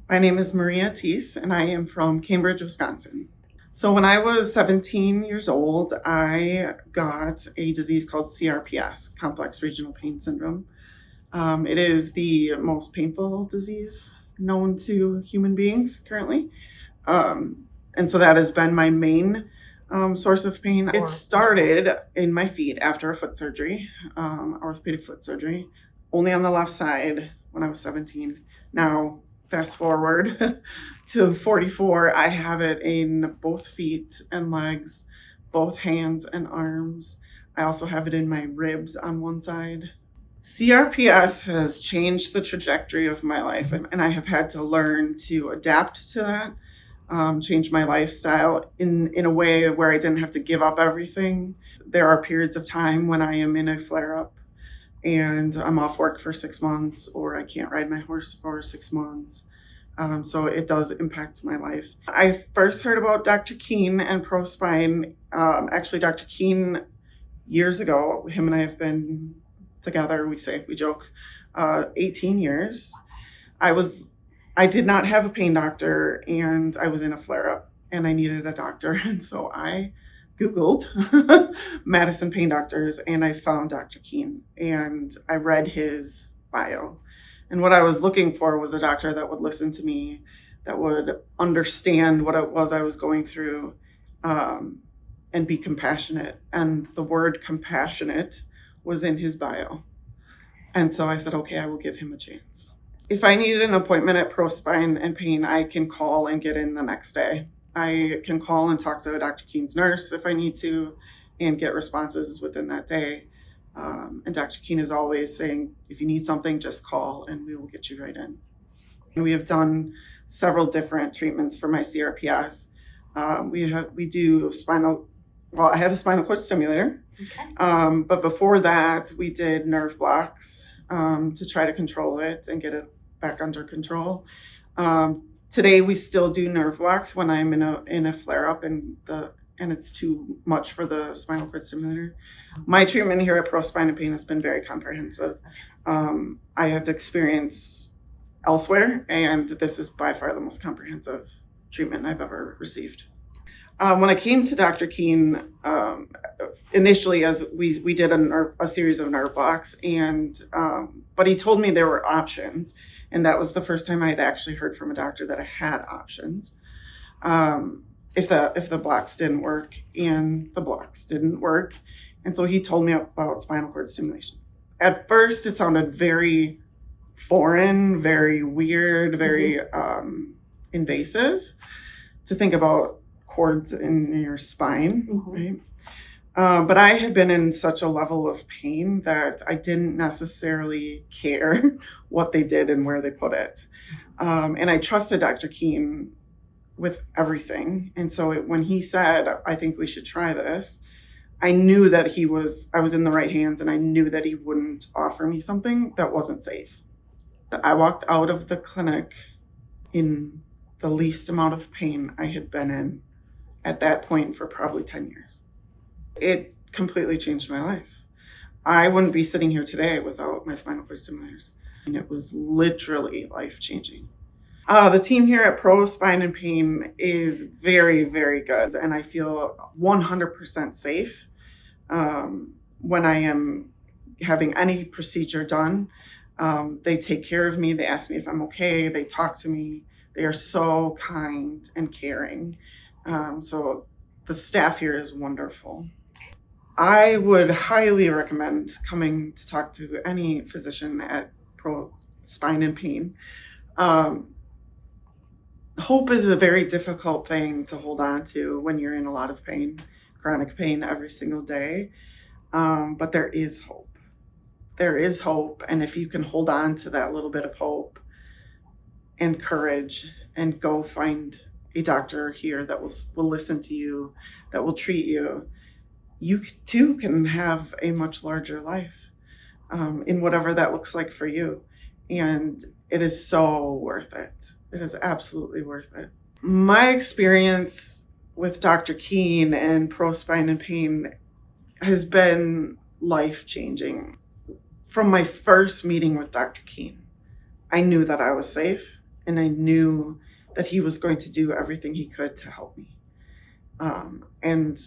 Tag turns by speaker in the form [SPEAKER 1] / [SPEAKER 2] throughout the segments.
[SPEAKER 1] My name is Maria Teese, and I am from Cambridge, Wisconsin. So when I was 17 years old, I got a disease called CRPS, Complex Regional Pain Syndrome. It is the most painful disease known to human beings currently. And so that has been my main source of pain. It started in my feet after a foot surgery, orthopedic foot surgery, only on the left side when I was 17. Now, fast forward to 44, I have it in both feet and legs, both hands and arms. I also have it in my ribs on one side. CRPS has changed the trajectory of my life, and I have had to learn to adapt to that, change my lifestyle in a way where I didn't have to give up everything. There are periods of time when I am in a flare-up and I'm off work for 6 months, or I can't ride my horse for 6 months. So it does impact my life. I first heard about Dr. Keehn and ProSpine. Actually, Dr. Keehn, years ago, him and I have been together, we joke, 18 years. I did not have a pain doctor, and I was in a flare-up and I needed a doctor. And so I Googled Madison pain doctors, and I found Dr. Keehn, and I read his bio. And what I was looking for was a doctor that would listen to me, that would understand what it was I was going through, and be compassionate. And the word compassionate was in his bio. And so I said, okay, I will give him a chance. If I needed an appointment at ProSpine and Pain, I can call and get in the next day. I can call and talk to Dr. Keehn's nurse if I need to and get responses within that day. And Dr. Keehn is always saying, if you need something, just call and we will get you right in. And we have done several different treatments for my CRPS. We do I have a spinal cord stimulator.
[SPEAKER 2] Okay.
[SPEAKER 1] But before that, we did nerve blocks to try to control it and get it back under control. Today, we still do nerve blocks when I'm in a flare up and it's too much for the spinal cord stimulator. My treatment here at ProSpine and Pain has been very comprehensive. I have experience elsewhere, and this is by far the most comprehensive treatment I've ever received. When I came to Dr. Keehn, initially, as we did a series of nerve blocks, but he told me there were options, and that was the first time I had actually heard from a doctor that I had options. If the blocks didn't work, and the blocks didn't work, and so he told me about spinal cord stimulation. At first, it sounded very foreign, very weird, very invasive to think about cords in your spine, right? But I had been in such a level of pain that I didn't necessarily care what they did and where they put it. And I trusted Dr. Keehn with everything. And so when he said, I think we should try this, I knew that I was in the right hands, and I knew that he wouldn't offer me something that wasn't safe. I walked out of the clinic in the least amount of pain I had been in at that point for probably 10 years. It completely changed my life. I wouldn't be sitting here today without my spinal cord stimulators. And it was literally life-changing. The team here at ProSpine and Pain is very, very good, and I feel 100% safe when I am having any procedure done. They take care of me. They ask me if I'm okay. They talk to me. They are so kind and caring. So the staff here is wonderful. I would highly recommend coming to talk to any physician at ProSpine and Pain. Hope is a very difficult thing to hold on to when you're in a lot of pain, chronic pain every single day. But there is hope. There is hope. And if you can hold on to that little bit of hope and courage and go find a doctor here that will listen to you, that will treat you, you too can have a much larger life in whatever that looks like for you. And it is so worth it. It is absolutely worth it. My experience with Dr. Keehn and ProSpine and Pain has been life-changing. From my first meeting with Dr. Keehn, I knew that I was safe and I knew that he was going to do everything he could to help me. And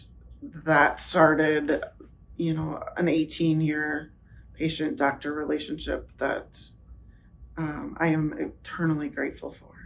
[SPEAKER 1] that started, an 18-year patient-doctor relationship that I am eternally grateful for.